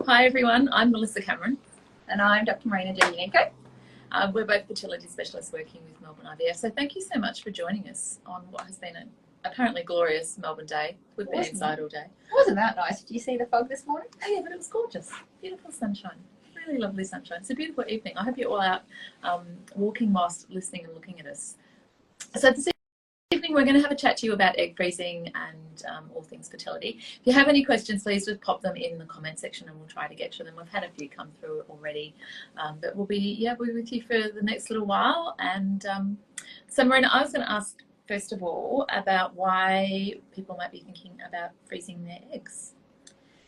Hi everyone, I'm Melissa Cameron. And I'm Dr. Marina Demyanenko. We're both fertility specialists working with Melbourne IVF. So thank you so much for joining us on what has been an apparently glorious Melbourne day. We've been inside all day. Wasn't that nice? Did you see the fog this morning? Oh yeah, but it was gorgeous. Beautiful sunshine. Really lovely sunshine. It's a beautiful evening. I hope you're all out walking whilst listening and looking at us. So this evening we're going to have a chat to you about egg freezing and all things fertility. If you have any questions, please just pop them in the comment section and we'll try to get to them. We've had a few come through already, but we'll be with you for the next little while. And so Marina, I was going to ask first of all about why people might be thinking about freezing their eggs.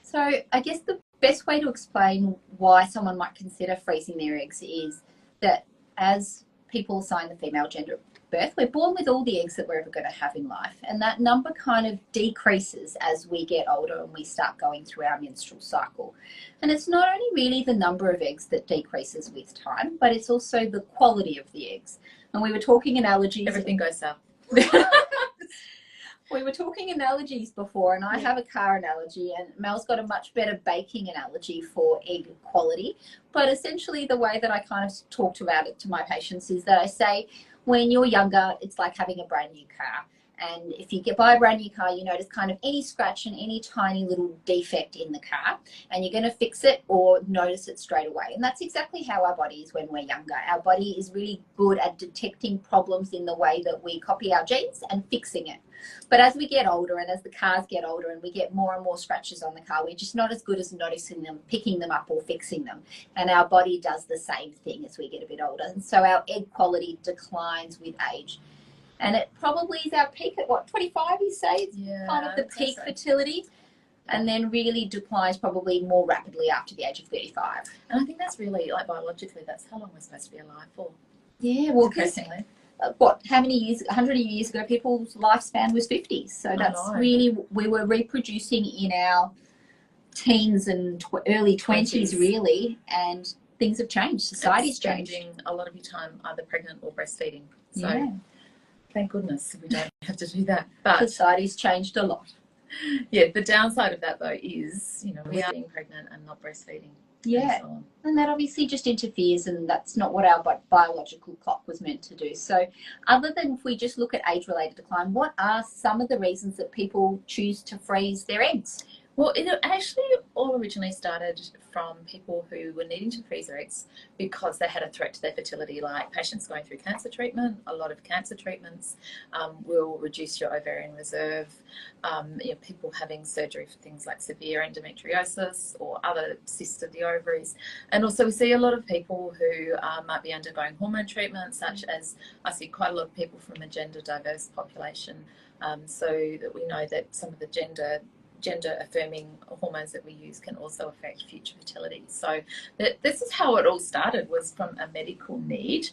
So I guess the best way to explain why someone might consider freezing their eggs is that as people assign the female gender at birth, we're born with all the eggs that we're ever going to have in life, and that number kind of decreases as we get older and we start going through our menstrual cycle. And it's not only really the number of eggs that decreases with time, but it's also the quality of the eggs. And we were talking analogies. Everything goes south. We were talking analogies before, and I have a car analogy, and Mel's got a much better baking analogy for egg quality. But essentially the way that I kind of talked about it to my patients is that I say, when you're younger, it's like having a brand new car. And if you buy a brand new car, you notice kind of any scratch and any tiny little defect in the car, and you're going to fix it or notice it straight away. And that's exactly how our body is when we're younger. Our body is really good at detecting problems in the way that we copy our genes and fixing it. But as we get older and as the cars get older and we get more and more scratches on the car, we're just not as good as noticing them, picking them up or fixing them. And our body does the same thing as we get a bit older. And so our egg quality declines with age. And it probably is our peak at what, 25 you say? It's kind of the peak fertility, and then really declines probably more rapidly after the age of 35. And I think that's really, like, biologically, that's how long we're supposed to be alive for. Yeah, well, interestingly. How many years, 100 years ago, people's lifespan was 50. So that's really, we were reproducing in our teens and early 20s really, and things have changed. Society's changing a lot of your time either pregnant or breastfeeding. So thank goodness we don't have to do that. But society's changed a lot. Yeah, the downside of that though is, we are being pregnant and not breastfeeding. Yeah, and that obviously just interferes, and that's not what our biological clock was meant to do. So other than if we just look at age-related decline, what are some of the reasons that people choose to freeze their eggs? Well, it actually all originally started from people who were needing to freeze their eggs because they had a threat to their fertility, like patients going through cancer treatment. A lot of cancer treatments will reduce your ovarian reserve. People having surgery for things like severe endometriosis or other cysts of the ovaries. And also we see a lot of people who might be undergoing hormone treatment, such as I see quite a lot of people from a gender diverse population, so that we know that some of the gender affirming hormones that we use can also affect future fertility. So this is how it all started, was from a medical need,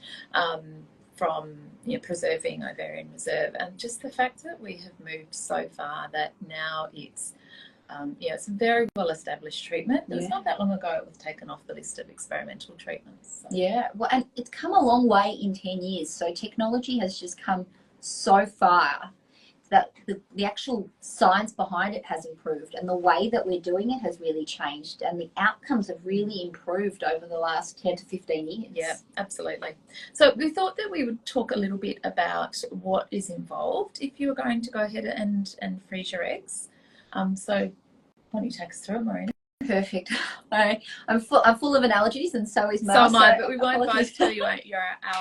from preserving ovarian reserve, and just the fact that we have moved so far that now it's it's a very well established treatment. It was not that long ago it was taken off the list of experimental treatments. So. Yeah, well, and it's come a long way in 10 years. So technology has just come so far that the actual science behind it has improved, and the way that we're doing it has really changed, and the outcomes have really improved over the last 10 to 15 years. Yeah, absolutely. So we thought that we would talk a little bit about what is involved if you were going to go ahead and freeze your eggs. So why don't you take us through it, Marina? Perfect. I'm full of analogies, and so is Mel. So am I, but we won't both tell you our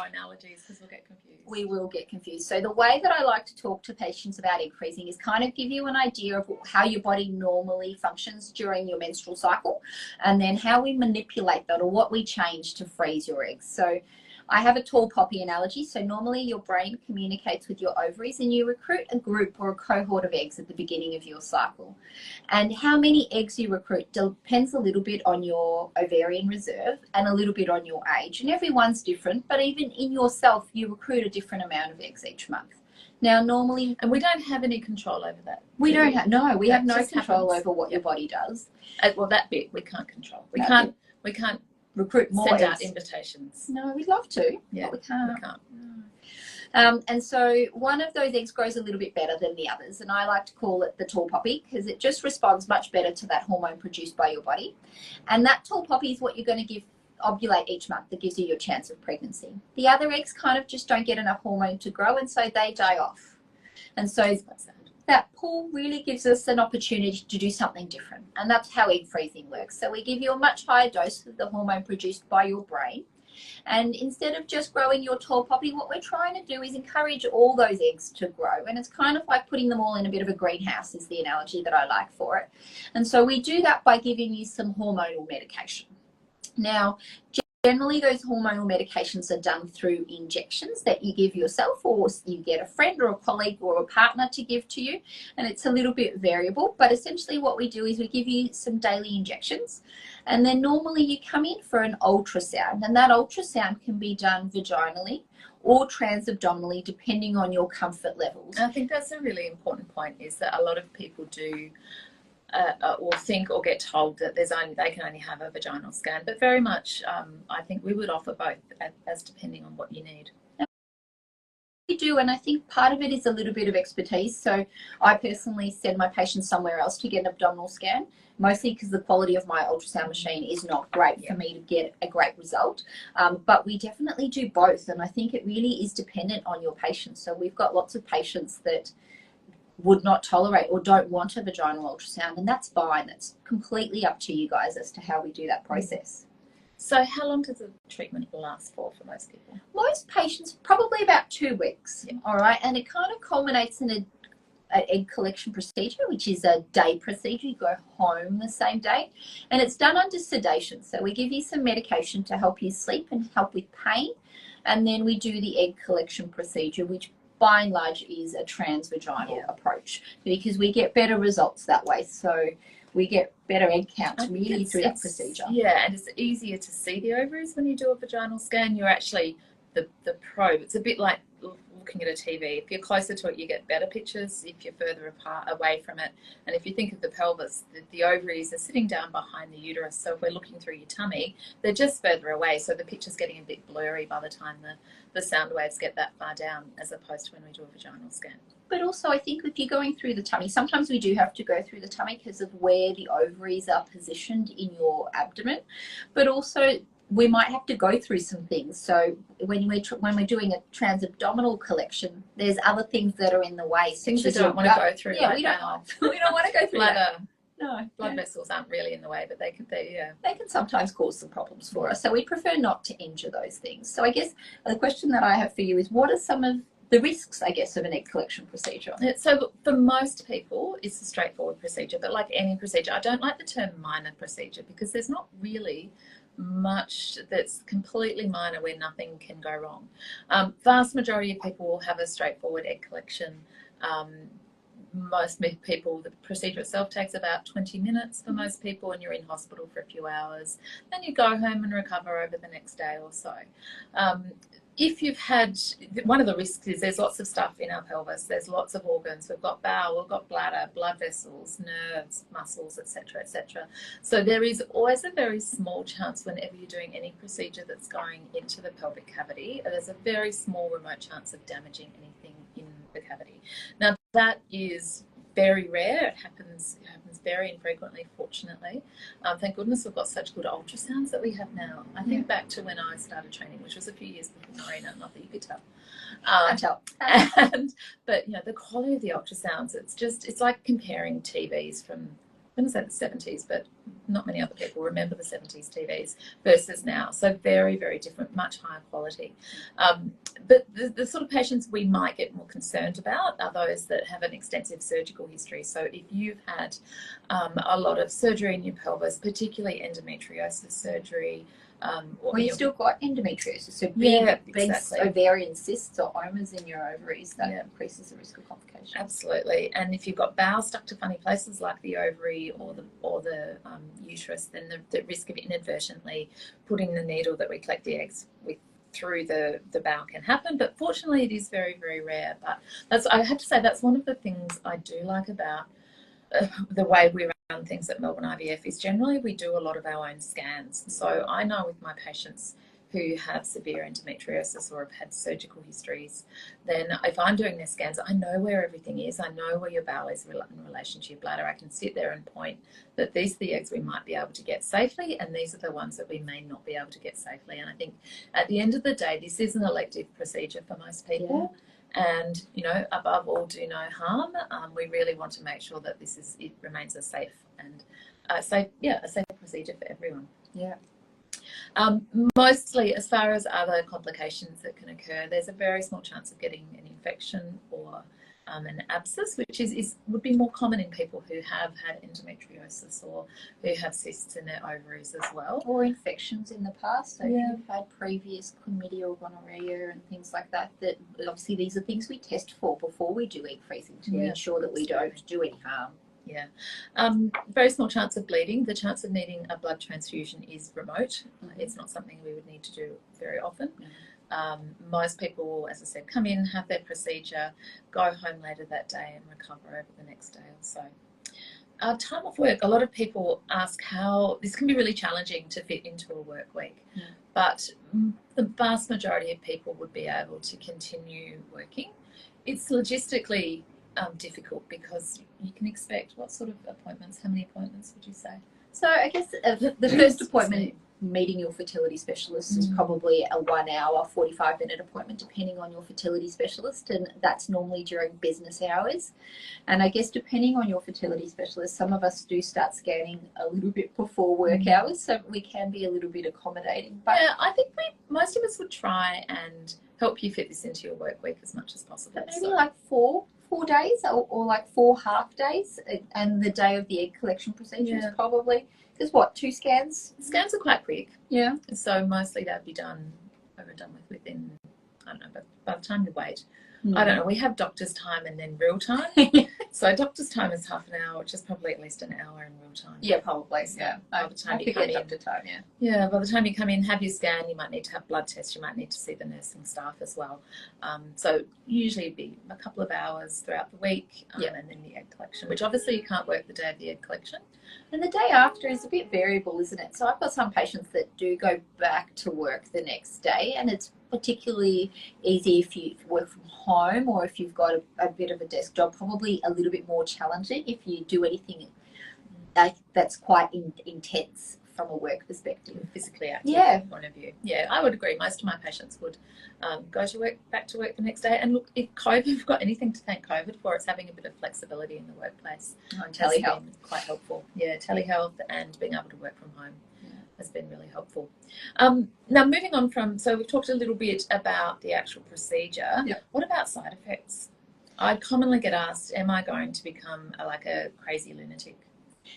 analogies because we'll get confused. We will get confused. So the way that I like to talk to patients about egg freezing is kind of give you an idea of how your body normally functions during your menstrual cycle, and then how we manipulate that or what we change to freeze your eggs. So I have a tall poppy analogy. So normally your brain communicates with your ovaries, and you recruit a group or a cohort of eggs at the beginning of your cycle. And how many eggs you recruit depends a little bit on your ovarian reserve and a little bit on your age. And everyone's different, but even in yourself, you recruit a different amount of eggs each month. Now, normally... And we don't have any control over that. We have no control over what your body does. Well, that bit we can't control. We can't recruit more send eggs. out invitations. No, we'd love to, but we can't. And so one of those eggs grows a little bit better than the others, and I like to call it the tall poppy because it just responds much better to that hormone produced by your body. And that tall poppy is what you're going to ovulate each month. That gives you your chance of pregnancy. The other eggs kind of just don't get enough hormone to grow, and so they die off. And so that pool really gives us an opportunity to do something different, and that's how egg freezing works. So we give you a much higher dose of the hormone produced by your brain, and instead of just growing your tall poppy, what we're trying to do is encourage all those eggs to grow. And it's kind of like putting them all in a bit of a greenhouse is the analogy that I like for it. And so we do that by giving you some hormonal medication. Now, generally those hormonal medications are done through injections that you give yourself, or you get a friend or a colleague or a partner to give to you, and it's a little bit variable, but essentially what we do is we give you some daily injections, and then normally you come in for an ultrasound, and that ultrasound can be done vaginally or transabdominally depending on your comfort levels. I think that's a really important point, is that a lot of people do or think or get told that they can only have a vaginal scan, but very much I think we would offer both as depending on what you need. We do, and I think part of it is a little bit of expertise. So I personally send my patients somewhere else to get an abdominal scan, mostly because the quality of my ultrasound machine is not great for me to get a great result. But we definitely do both, and I think it really is dependent on your patient. So we've got lots of patients that would not tolerate or don't want a vaginal ultrasound, and that's fine. That's completely up to you guys as to how we do that process. So how long does the treatment last for most people? Most patients, probably about 2 weeks. Yeah. All right, and it kind of culminates in an egg collection procedure, which is a day procedure. You go home the same day, and it's done under sedation. So we give you some medication to help you sleep and help with pain, and then we do the egg collection procedure, which by and large is a transvaginal approach, because we get better results that way. So we get better egg counts really through that procedure. Yeah, and it's easier to see the ovaries when you do a vaginal scan. You're actually the probe. It's a bit like looking at a TV. If you're closer to it, you get better pictures. If you're further away from it, and if you think of the pelvis, the ovaries are sitting down behind the uterus. So if we're looking through your tummy, they're just further away. So the picture's getting a bit blurry by the time the sound waves get that far down, as opposed to when we do a vaginal scan. But also, I think if you're going through the tummy, sometimes we do have to go through the tummy because of where the ovaries are positioned in your abdomen. But also, we might have to go through some things. So when we're doing a transabdominal collection, there's other things that are in the way. Things we don't want to go through. Yeah, we don't want to go through that. No, blood vessels aren't really in the way, but they can sometimes cause some problems for us. So we prefer not to injure those things. So I guess the question that I have for you is, what are some of the risks, I guess, of an egg collection procedure? So for most people, it's a straightforward procedure, but like any procedure, I don't like the term minor procedure because there's not really much that's completely minor where nothing can go wrong. Vast majority of people will have a straightforward egg collection. Most people, the procedure itself takes about 20 minutes for most people, and you're in hospital for a few hours. Then you go home and recover over the next day or so. If you've had, one of the risks is there's lots of stuff in our pelvis. There's lots of organs. We've got bowel, we've got bladder, blood vessels, nerves, muscles, etc., etc. So there is always a very small chance whenever you're doing any procedure that's going into the pelvic cavity, there's a very small remote chance of damaging anything in the cavity. Now that is very rare. It happens very infrequently, fortunately. Thank goodness we've got such good ultrasounds that we have now. I think back to when I started training, which was a few years before Marina, not that you could tell. I tell. But you know, the quality of the ultrasounds, it's like comparing TVs from, I'm going to say the 70s, but not many other people remember the 70s TVs versus now. So very, very different, much higher quality. But the sort of patients we might get more concerned about are those that have an extensive surgical history. So if you've had a lot of surgery in your pelvis, particularly endometriosis surgery, well, you've still got endometriosis, so big ovarian cysts or omas in your ovaries, that increases the risk of complications. Absolutely, and if you've got bowel stuck to funny places like the ovary or the uterus, then the risk of inadvertently putting the needle that we collect the eggs with through the bowel can happen. But fortunately, it is very, very rare. But I have to say that's one of the things I do like about the way we run things at Melbourne IVF is generally we do a lot of our own scans. So I know with my patients who have severe endometriosis or have had surgical histories, then if I'm doing their scans, I know where everything is. I know where your bowel is in relation to your bladder. I can sit there and point that these are the eggs we might be able to get safely, and these are the ones that we may not be able to get safely. And I think at the end of the day, this is an elective procedure for most people. And, you know, above all, do no harm. We really want to make sure that it remains a safe and a safe procedure for everyone. Yeah. Mostly, as far as other complications that can occur, there's a very small chance of getting an infection or an abscess, which would be more common in people who have had endometriosis or who have cysts in their ovaries as well. Or infections in the past. So if you've had previous chlamydia or gonorrhea and things like that, that obviously these are things we test for before we do egg freezing to ensure that we don't do any harm. Yeah. Very small chance of bleeding. The chance of needing a blood transfusion is remote. It's not something we would need to do very often. Most people, as I said, come in, have their procedure, go home later that day and recover over the next day or so. Time off work. A lot of people ask how this can be really challenging to fit into a work week, but the vast majority of people would be able to continue working. It's logistically difficult because you can expect what sort of appointments, how many appointments would you say? So I guess the first appointment, meeting your fertility specialist, is probably a 1 hour, 45-minute appointment, depending on your fertility specialist, and that's normally during business hours. And I guess depending on your fertility specialist, some of us do start scanning a little bit before work hours, so we can be a little bit accommodating. But yeah, I think most of us would try and help you fit this into your work week as much as possible. But maybe like four days or like 4 half days, and the day of the egg collection procedure is probably, because what, 2 scans? Scans are quite quick. Yeah. So mostly they'll be done with within, I don't know, but by the time you wait, I don't know, we have doctor's time and then real time. So doctor's time is half an hour, which is probably at least an hour in real time. Yeah, probably. So by the time you come in, doctor time, by the time you come in, have your scan, you might need to have blood tests, you might need to see the nursing staff as well. So usually it'd be a couple of hours throughout the week, and then the egg collection, which obviously you can't work the day of the egg collection. And the day after is a bit variable, isn't it? So I've got some patients that do go back to work the next day, and it's particularly easy if you work from home or if you've got a bit of a desk job, probably a little bit more challenging if you do anything that's quite intense from a work perspective. Physically active point of view. Yeah, I would agree. Most of my patients would go back to work the next day. And look, if you've got anything to thank COVID for, it's having a bit of flexibility in the workplace. Telehealth. Quite helpful. Yeah, telehealth and being able to work from home has been really helpful. Now, moving on so we've talked a little bit about the actual procedure. What about side effects? I commonly get asked, am I going to become like a crazy lunatic?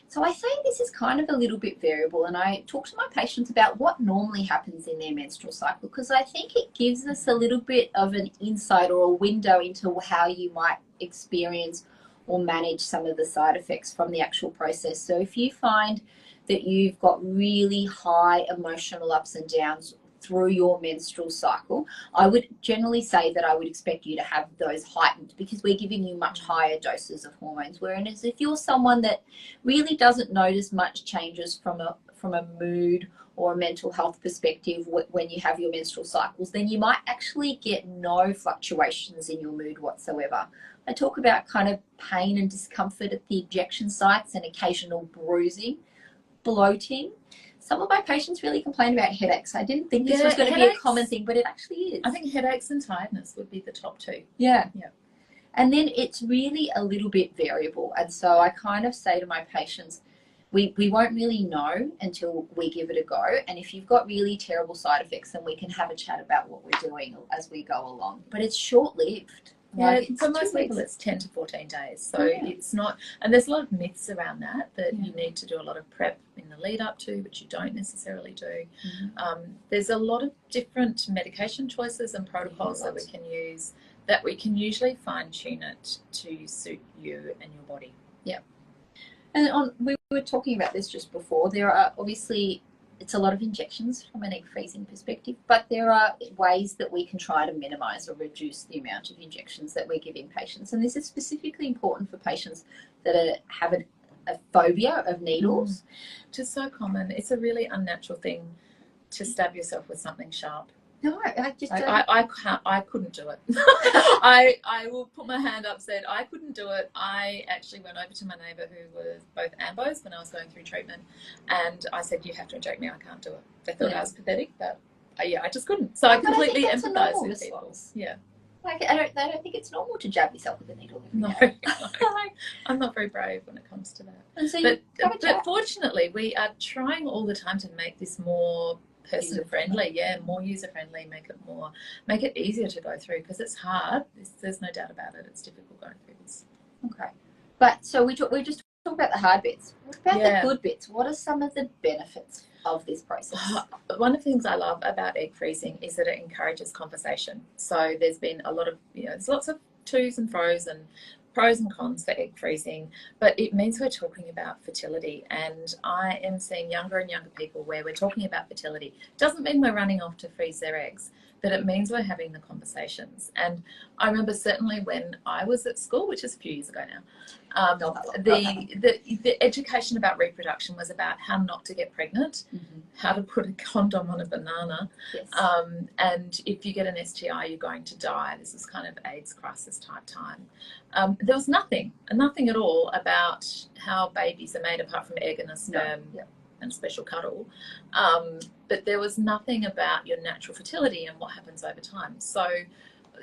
So I say this is kind of a little bit variable, and I talk to my patients about what normally happens in their menstrual cycle, because I think it gives us a little bit of an insight or a window into how you might experience or manage some of the side effects from the actual process. So if you find that you've got really high emotional ups and downs through your menstrual cycle, I would generally say that I would expect you to have those heightened, because we're giving you much higher doses of hormones. Whereas if you're someone that really doesn't notice much changes from a mood or a mental health perspective when you have your menstrual cycles, then you might actually get no fluctuations in your mood whatsoever. I talk about kind of pain and discomfort at the injection sites and occasional bruising, bloating. Some of my patients really complain about headaches. I didn't think this was going to be a common thing, but it actually is. I think headaches and tiredness would be the top 2. Yeah. And then it's really a little bit variable. And so I kind of say to my patients, we won't really know until we give it a go. And if you've got really terrible side effects, then we can have a chat about what we're doing as we go along. But it's short-lived. Yeah, for most people it's 10 to 14 days. So it's not, and there's a lot of myths around that you need to do a lot of prep in the lead up to, which you don't necessarily do. There's a lot of different medication choices and protocols that we can use, that we can usually fine tune it to suit you and your body. Yeah. And we were talking about this just before. There are obviously, it's a lot of injections from an egg freezing perspective, but there are ways that we can try to minimize or reduce the amount of injections that we're giving patients. And this is specifically important for patients that have a phobia of needles. Which is so common. It's a really unnatural thing to stab yourself with something sharp. No, I just don't. I can't. I couldn't do it. I will put my hand up. Said I couldn't do it. I actually went over to my neighbour who was both ambos when I was going through treatment, and I said, "You have to inject me. I can't do it." They thought I was pathetic, but yeah, I just couldn't. So I completely empathise with people. Yeah. Like, I don't think it's normal to jab yourself with a needle. No, I'm not very brave when it comes to that. And so but fortunately, we are trying all the time to make this more person friendly, more user friendly, make it easier to go through, because it's hard. There's no doubt about it. It's difficult going through this. Okay, but so we just talked about the hard bits. What about the good bits? What are some of the benefits of this process? One of the things I love about egg freezing is that it encourages conversation. So there's been a lot of, there's lots of to's and fro's and pros and cons for egg freezing, but it means we're talking about fertility, and I am seeing younger and younger people where we're talking about fertility. Doesn't mean we're running off to freeze their eggs, but it means we're having the conversations. And I remember certainly when I was at school, which is a few years ago now, the education about reproduction was about how not to get pregnant, how to put a condom on a banana, and if you get an STI, you're going to die. This is kind of AIDS crisis type time. There was nothing at all about how babies are made apart from egg and a sperm and special cuddle. But there was nothing about your natural fertility and what happens over time. So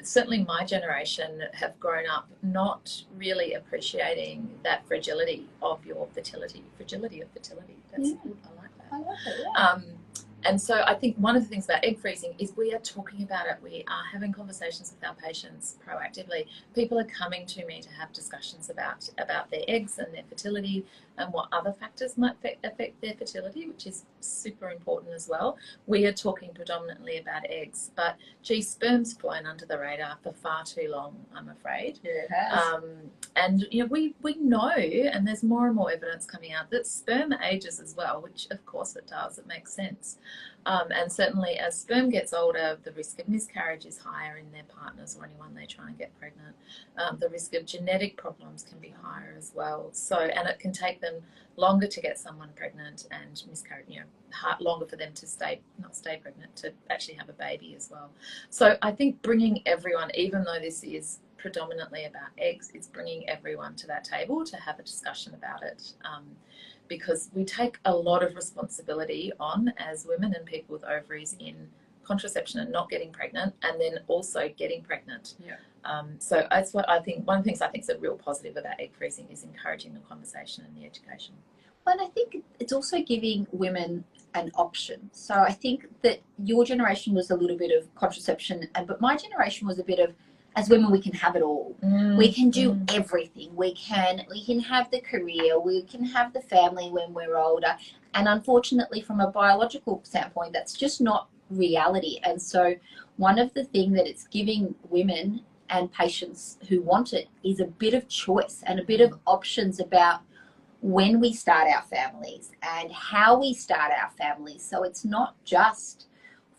certainly my generation have grown up not really appreciating that fragility of your fertility. That's good. I like that. I like it, and so I think one of the things about egg freezing is we are talking about it. We are having conversations with our patients proactively. People are coming to me to have discussions about their eggs and their fertility and what other factors might affect their fertility, which is super important as well. We are talking predominantly about eggs, but sperm's flown under the radar for far too long, I'm afraid. Yeah, it has. And we know, and there's more and more evidence coming out, that sperm ages as well, which of course it does. It makes sense. And certainly as sperm gets older, the risk of miscarriage is higher in their partners or anyone they try and get pregnant. The risk of genetic problems can be higher as well. So, and it can take them longer to get someone pregnant and miscarriage, longer for them to not stay pregnant, to actually have a baby as well. So I think bringing everyone, even though this is predominantly about eggs, it's bringing everyone to that table to have a discussion about it. Because we take a lot of responsibility on as women and people with ovaries in contraception and not getting pregnant, and then also getting pregnant. So that's what I think. One of the things I think is a real positive about egg freezing is encouraging the conversation and the education. Well, and I think it's also giving women an option. So I think that your generation was a little bit of contraception, but my generation was a bit of, as women, we can have it all. We can do everything. We can have the career. We can have the family when we're older. And unfortunately, from a biological standpoint, that's just not reality. And so one of the things that it's giving women and patients who want it is a bit of choice and a bit of options about when we start our families and how we start our families. So it's not just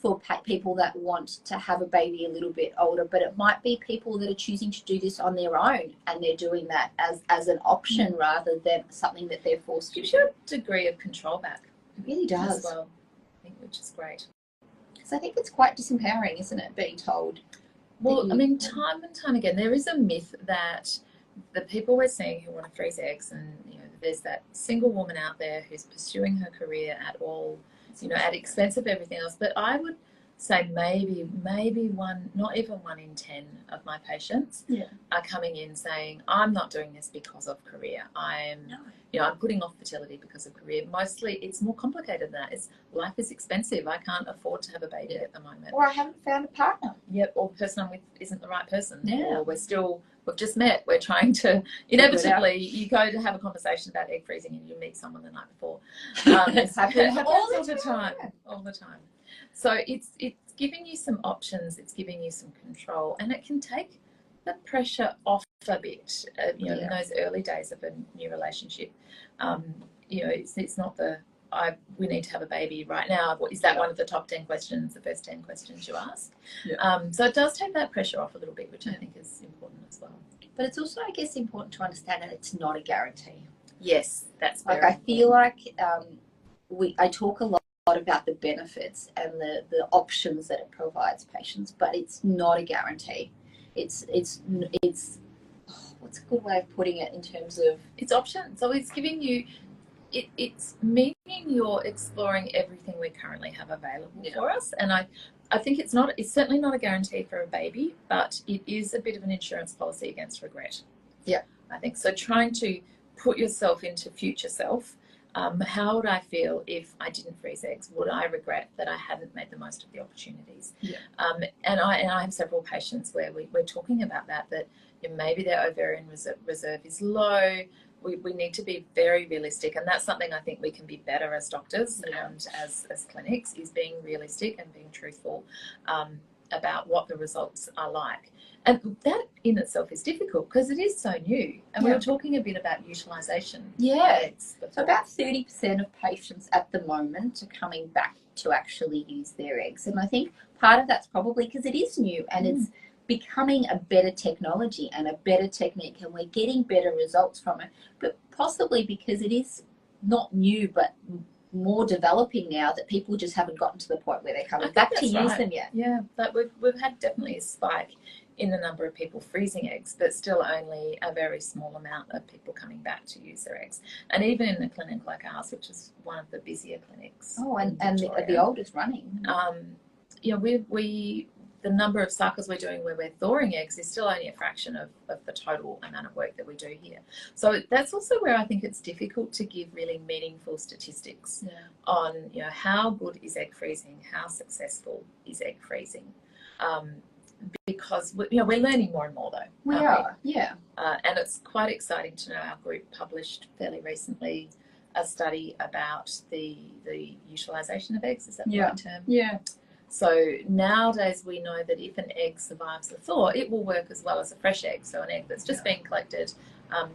for people that want to have a baby a little bit older, but it might be people that are choosing to do this on their own, and they're doing that as an option rather than something that they're forced to do. Gives you a degree of control back. It really does. As well, I think, which is great. Because I think it's quite disempowering, isn't it, being told? Well, I mean, time and time again, there is a myth that the people we're seeing who want to freeze eggs, and there's that single woman out there who's pursuing her career at all, at the expense of everything else. But I would say maybe one, not even 1 in 10 of my patients are coming in saying, I'm not doing this because of career. I'm putting off fertility because of career. Mostly it's more complicated than that. Life is expensive. I can't afford to have a baby at the moment. Or I haven't found a partner. Yep, or the person I'm with isn't the right person. Yeah. Or we've just met. We're trying to, inevitably, you go to have a conversation about egg freezing and you meet someone the night before. It happens all the time. So it's giving you some options, it's giving you some control, and it can take the pressure off a bit, in those early days of a new relationship. It's not we need to have a baby right now. Is that one of the top 10 questions, the first 10 questions you ask? So it does take that pressure off a little bit, which I think is important as well. But it's also, I guess, important to understand that it's not a guarantee. Yes, that's very I feel like I talk a lot lot about the benefits and the options that it provides patients, but it's not a guarantee. It's what's a good way of putting it in terms of it's options. So it's giving you, it's meaning you're exploring everything we currently have available for us. And I think it's certainly not a guarantee for a baby, but it is a bit of an insurance policy against regret. Yeah. I think so. Trying to put yourself into future self. How would I feel if I didn't freeze eggs? Would I regret that I hadn't made the most of the opportunities? Yeah. And I have several patients where we're talking about that maybe their ovarian reserve is low. We need to be very realistic, and that's something I think we can be better as doctors and as clinics, is being realistic and being truthful about what the results are like. And that in itself is difficult because it is so new. And we were talking a bit about utilisation. Yeah. So about 30% of patients at the moment are coming back to actually use their eggs. And I think part of that's probably because it is new and it's becoming a better technology and a better technique, and we're getting better results from it. But possibly because it is not new but more developing now, that people just haven't gotten to the point where they're coming back to use them yet. Yeah, but we've had definitely a spike in the number of people freezing eggs, but still only a very small amount of people coming back to use their eggs. And even in a clinic like ours, which is one of the busier clinics. Oh, and the oldest running. The number of cycles we're doing where we're thawing eggs is still only a fraction of the total amount of work that we do here. So that's also where I think it's difficult to give really meaningful statistics on, how good is egg freezing, how successful is egg freezing. Because we're learning more and more though. We are, yeah. And it's quite exciting to know our group published fairly recently a study about the utilisation of eggs. Is that the right term? Yeah. So nowadays we know that if an egg survives the thaw, it will work as well as a fresh egg. So an egg that's just been collected,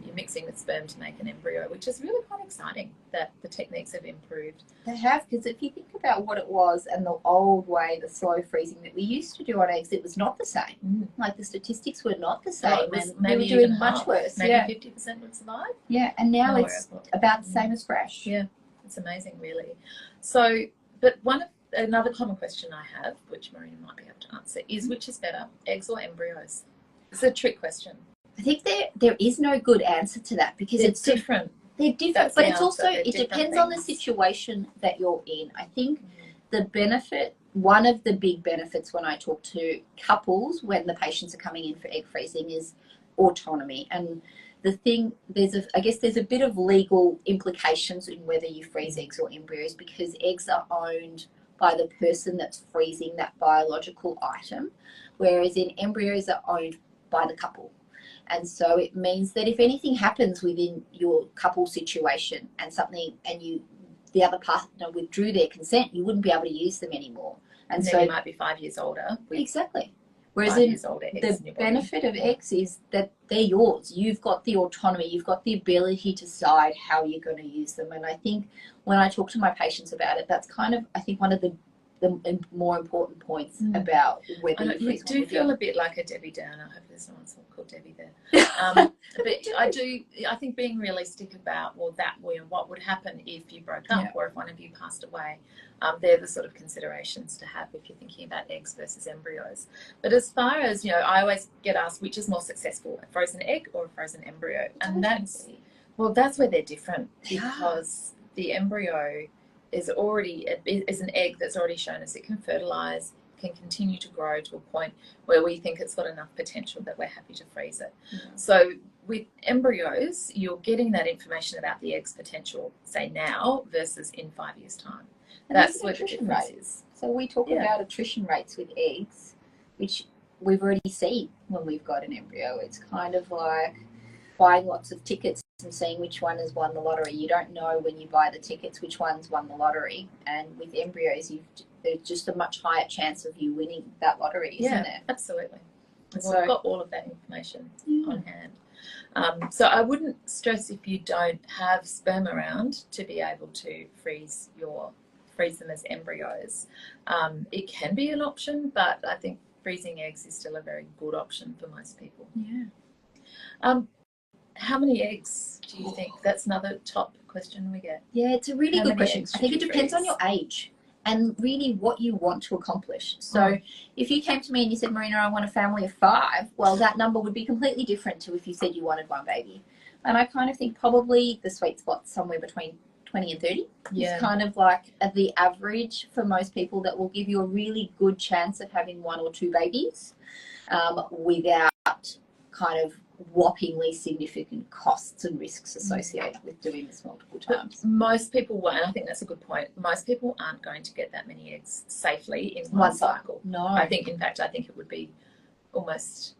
you're mixing with sperm to make an embryo, which is really quite exciting that the techniques have improved. They have, because if you think about what it was and the old way, the slow freezing that we used to do on eggs, it was not the same. Like the statistics were not the same, and maybe we were doing much worse. Maybe 50% would survive. Yeah, and now it's about the same as fresh. Yeah, it's amazing, really. So, but another common question I have, which Marina might be able to answer, is which is better, eggs or embryos? It's a trick question. I think there is no good answer to that, because it's different. They're different, but it's also, it depends on the situation that you're in. I think the benefit, one of the big benefits when I talk to couples when the patients are coming in for egg freezing, is autonomy. And the thing, I guess there's a bit of legal implications in whether you freeze eggs or embryos, because eggs are owned by the person that's freezing that biological item, whereas in embryos are owned by the couple. And so it means that if anything happens within your couple situation and the other partner withdrew their consent, you wouldn't be able to use them anymore. And then so you might be 5 years older. Exactly. Whereas the benefit of eggs is that they're yours. You've got the autonomy. You've got the ability to decide how you're going to use them. And I think when I talk to my patients about it, that's kind of, I think, one of the more important points about whether you do feel a bit like a Debbie Downer. I hope there's no one called Debbie there. But I think being realistic about, what would happen if you broke up or if one of you passed away. They're the sort of considerations to have if you're thinking about eggs versus embryos. But as far as, I always get asked which is more successful, a frozen egg or a frozen embryo. And that's where they're different, because the embryo is an egg that's already shown us it can fertilise, can continue to grow to a point where we think it's got enough potential that we're happy to freeze it. So with embryos, you're getting that information about the egg's potential, say now versus in 5 years' time. And that's where the difference is. So we talk about attrition rates with eggs, which we've already seen when we've got an embryo. It's kind of like buying lots of tickets and seeing which one has won the lottery. You don't know when you buy the tickets which one's won the lottery. And with embryos, there's just a much higher chance of you winning that lottery, isn't there? Absolutely. So we've got all of that information on hand. So I wouldn't stress if you don't have sperm around to be able to freeze them as embryos. It can be an option, but I think freezing eggs is still a very good option for most people. Yeah. How many eggs do you think? That's another top question we get. Yeah, it's a really good question. I think it depends on your age. and really what you want to accomplish. So if you came to me and you said, Marina, I want a family of 5, well, that number would be completely different to if you said you wanted 1 baby. And I kind of think probably the sweet spot's somewhere between 20 and 30. Yeah. It's kind of like the average for most people that will give you a really good chance of having 1 or 2 babies without kind of whoppingly significant costs and risks associated with doing this multiple times. But most people won't, and I think that's a good point. Most people aren't going to get that many eggs safely in one cycle. No. I think it would be almost,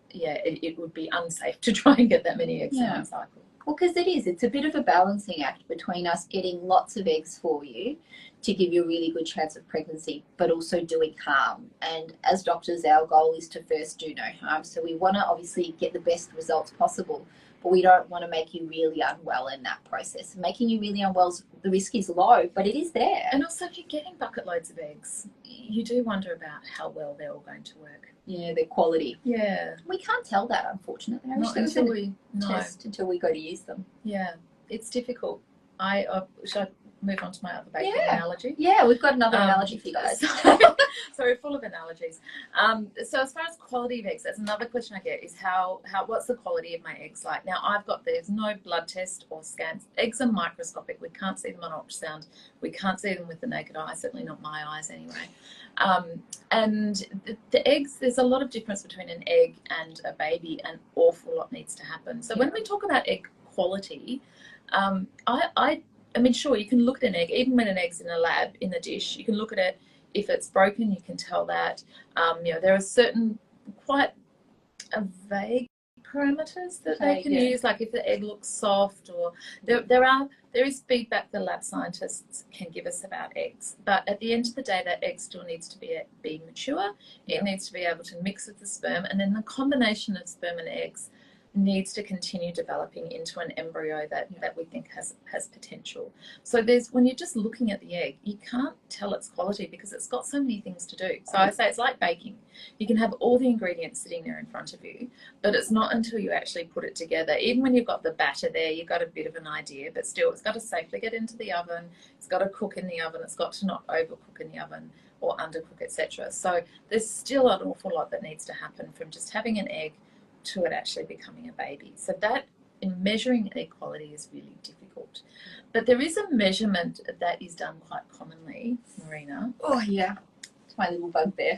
it would be unsafe to try and get that many eggs in one cycle. Well, because it's a bit of a balancing act between us getting lots of eggs for you to give you a really good chance of pregnancy, but also doing harm. And as doctors, our goal is to first do no harm. So we want to obviously get the best results possible, but we don't want to make you really unwell in that process. Making you really unwell, the risk is low, but it is there. And also, if you're getting bucket loads of eggs, you do wonder about how well they're all going to work. Yeah, their quality. Yeah. We can't tell that, unfortunately. Not until we test until we go to use them. Yeah, it's difficult. Should I move on to my other baking analogy? Yeah, we've got another analogy for you guys. So we're full of analogies. So as far as quality of eggs, that's another question I get is what's the quality of my eggs like? Now there's no blood test or scans. Eggs are microscopic. We can't see them on ultrasound. We can't see them with the naked eye, certainly not my eyes anyway. And the eggs, there's a lot of difference between an egg and a baby. An awful lot needs to happen. So when we talk about egg quality, I mean, sure, you can look at an egg, even when an egg's in a lab, in the dish, you can look at it. If it's broken, you can tell that. There are certain quite vague parameters that they can use, like if the egg looks soft, or there is feedback the lab scientists can give us about eggs. But at the end of the day, that egg still needs to be mature. It needs to be able to mix with the sperm, and then the combination of sperm and eggs needs to continue developing into an embryo that we think has potential. So when you're just looking at the egg, you can't tell its quality because it's got so many things to do. So I say it's like baking. You can have all the ingredients sitting there in front of you, but it's not until you actually put it together. Even when you've got the batter there, you've got a bit of an idea, but still it's got to safely get into the oven. It's got to cook in the oven. It's got to not overcook in the oven or undercook, etc. So there's still an awful lot that needs to happen from just having an egg to it actually becoming a baby. So that in measuring egg quality is really difficult. But there is a measurement that is done quite commonly, Marina. Oh yeah, it's my little bugbear.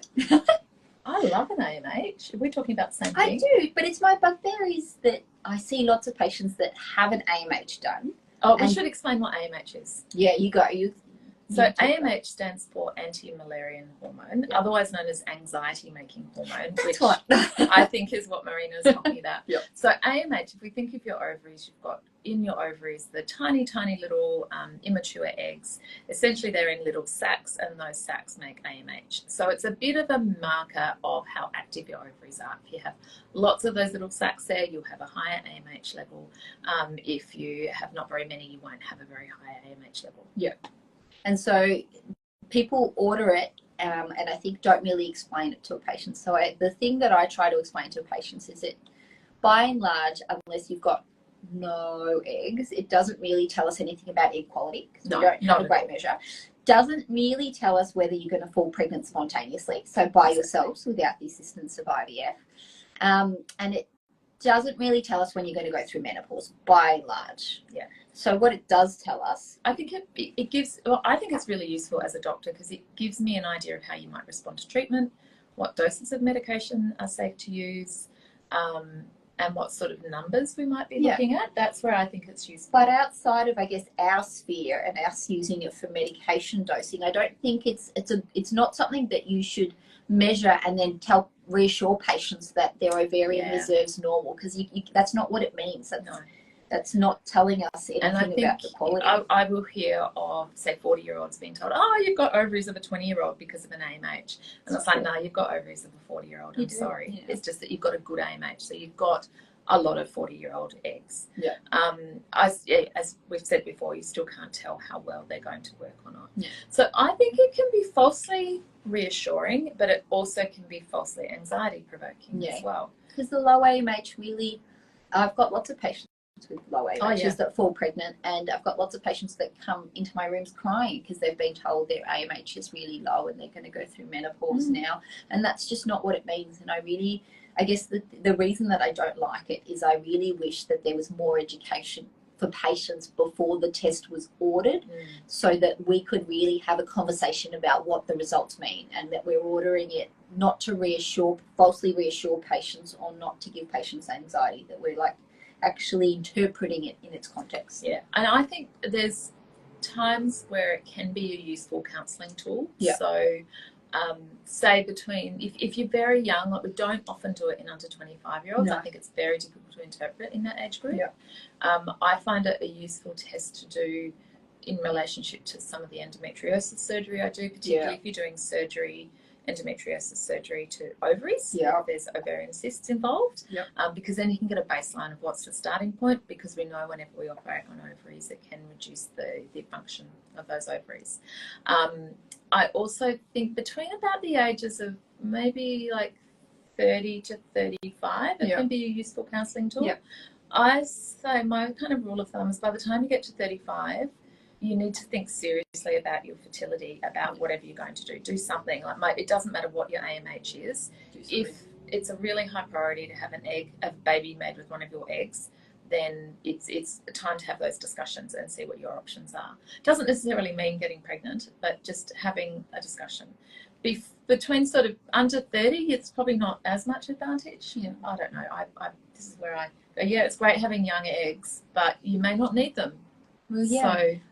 I love an AMH. Are we talking about the same thing? I do, but it's my bugbear is that I see lots of patients that have an AMH done. Oh, we should explain what AMH is. Yeah, So AMH stands for anti-Müllerian hormone, otherwise known as anxiety-making hormone, which I think is what Marina's talking about. Yep. So AMH, if we think of your ovaries, you've got in your ovaries the tiny, tiny little immature eggs. Essentially, they're in little sacs, and those sacs make AMH. So it's a bit of a marker of how active your ovaries are. If you have lots of those little sacs there, you'll have a higher AMH level. If you have not very many, you won't have a very high AMH level. Yeah. And so people order it and I think don't really explain it to a patient. So the thing that I try to explain to patients is that by and large, unless you've got no eggs, it doesn't really tell us anything about egg quality because we don't have a great measure. Doesn't really tell us whether you're going to fall pregnant spontaneously, so by yourselves without the assistance of IVF. And it doesn't really tell us when you're going to go through menopause by and large. Yeah. So what it does tell us, I think it gives, well, I think it's really useful as a doctor because it gives me an idea of how you might respond to treatment, what doses of medication are safe to use, and what sort of numbers we might be looking at. That's where I think it's useful. But outside of, I guess, our sphere and us using it for medication dosing, I don't think it's not something that you should measure and then reassure patients that their ovarian reserve's normal, because that's not what it means. That's not telling us anything about the quality. I will hear of, say, 40-year-olds being told, oh, you've got ovaries of a 20-year-old because of an AMH. And it's like, no, you've got ovaries of a 40-year-old. I'm sorry. Yeah. It's just that you've got a good AMH. So you've got a lot of 40-year-old eggs. Yeah. As we've said before, you still can't tell how well they're going to work or not. Yeah. So I think it can be falsely reassuring, but it also can be falsely anxiety-provoking as well. Because the low AMH really, I've got lots of patients with low AMHs Oh, yeah. that fall pregnant, and I've got lots of patients that come into my rooms crying because they've been told their AMH is really low and they're going to go through menopause now, and that's just not what it means. And I guess the reason that I don't like it is I really wish that there was more education for patients before the test was ordered, so that we could really have a conversation about what the results mean, and that we're ordering it not to falsely reassure patients or not to give patients anxiety, that we're like actually interpreting it in its context. Yeah, and I think there's times where it can be a useful counselling tool. Yeah. So say if you're very young, like we don't often do it in under 25-year-olds. No. I think it's very difficult to interpret in that age group. Yeah. I find it a useful test to do in relationship to some of the endometriosis surgery I do, particularly if you're doing endometriosis surgery to ovaries, if there's ovarian cysts involved, because then you can get a baseline of what's the starting point, because we know whenever we operate on ovaries it can reduce the function of those ovaries. I also think between about the ages of maybe like 30 to 35 it can be a useful counselling tool. I say my kind of rule of thumb is by the time you get to 35 you need to think seriously about your fertility, about whatever you're going to do. Do something. It doesn't matter what your AMH is. If it's a really high priority to have a baby made with one of your eggs, then it's time to have those discussions and see what your options are. Doesn't necessarily mean getting pregnant, but just having a discussion. Between sort of under 30, it's probably not as much advantage. I don't know. This is where I go, it's great having young eggs, but you may not need them. Well,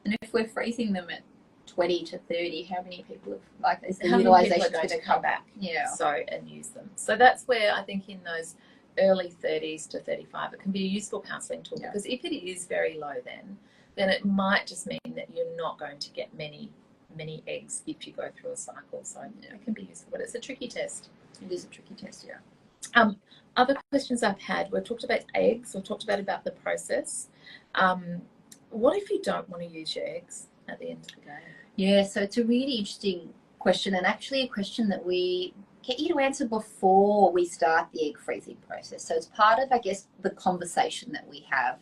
and if we're freezing them at 20 to 30, how many people is the utilisation going to come back? And use them. So that's where I think in those early 30s to 35 it can be a useful counselling tool, because if it is very low then it might just mean that you're not going to get many eggs if you go through a cycle. So it can be useful, but it's a tricky test. It is a tricky test, Other questions I've had, we've talked about eggs, we've talked about the process. What if you don't want to use your eggs at the end of the day? Yeah, so it's a really interesting question, and actually a question that we get you to answer before we start the egg freezing process. So it's part of, I guess, the conversation that we have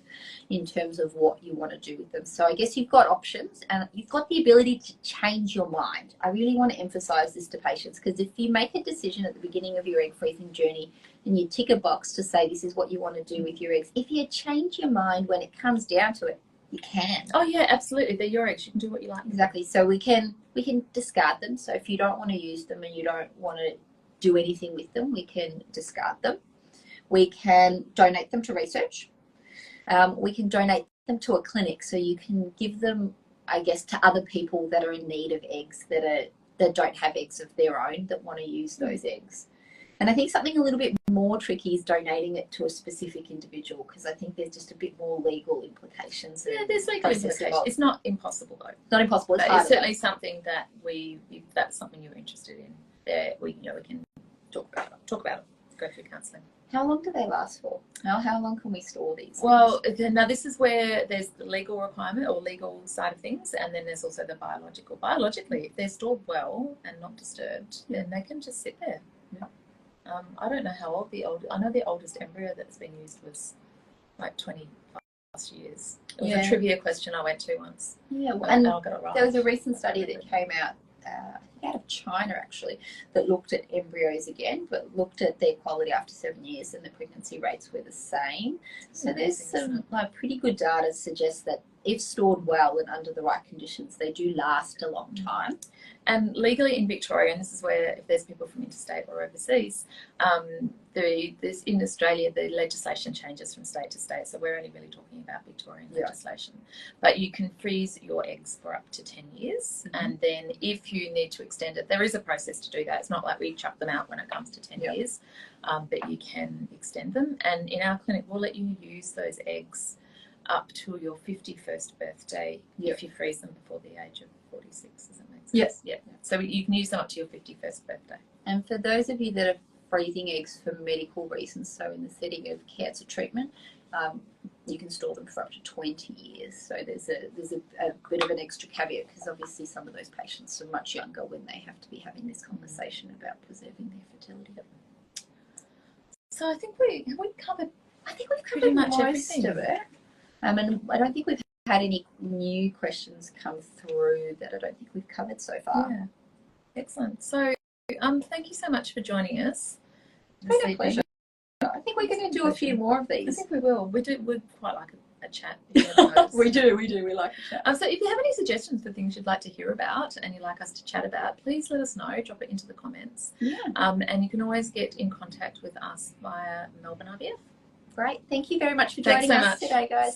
in terms of what you want to do with them. So I guess you've got options and you've got the ability to change your mind. I really want to emphasize this to patients, because if you make a decision at the beginning of your egg freezing journey and you tick a box to say this is what you want to do with your eggs, if you change your mind when it comes down to it, you can. Oh yeah, absolutely. They're your eggs. You can do what you like. Exactly. So we can discard them. So if you don't want to use them and you don't want to do anything with them, we can discard them. We can donate them to research. We can donate them to a clinic. So you can give them, I guess, to other people that are in need of eggs, that don't have eggs of their own, that want to use those eggs. And I think something a little bit more tricky is donating it to a specific individual, because I think there's just a bit more legal implications. Yeah, there's legal implications. It's not impossible though. Not impossible. It's certainly something that if that's something you're interested in, we can talk about it, go through counselling. How long do they last for? How long can we store these? Well, now this is where there's the legal requirement or legal side of things, and then there's also the biological. Biologically, if they're stored well and not disturbed, then they can just sit there. I don't know how old I know the oldest embryo that's been used was like 20 plus years. It was a trivia question I went to once. Yeah, well, and I got it right. There was a recent study that came out, out of China actually, that looked at embryos again, but looked at their quality after 7 years, and the pregnancy rates were the same. So there's some pretty good data to suggest that if stored well and under the right conditions, they do last a long time. And legally in Victoria, and this is where if there's people from interstate or overseas, in Australia the legislation changes from state to state, so we're only really talking about Victorian legislation. But you can freeze your eggs for up to 10 years, and then if you need to extend it, there is a process to do that. It's not like we chuck them out when it comes to 10 years, but you can extend them. And in our clinic, we'll let you use those eggs up to your 51st birthday if you freeze them before the age of 46. Does that make sense? Yes. Yeah. So you can use them up to your 51st birthday. And for those of you that are freezing eggs for medical reasons, so in the setting of cancer treatment, you can store them for up to 20 years. So there's a bit of an extra caveat, because obviously some of those patients are much younger when they have to be having this conversation about preserving their fertility. So I think we've covered pretty much everything of it. And I don't think we've had any new questions come through that I don't think we've covered so far. Yeah, excellent. So, thank you so much for joining us. It's been a pleasure. I think we're going to do a few more of these. I think we will. We'd quite like a chat. We do. We like a chat. So if you have any suggestions for things you'd like to hear about and you'd like us to chat about, please let us know. Drop it into the comments. Yeah. And you can always get in contact with us via Melbourne IVF. Great. Thank you very much for joining us today, guys.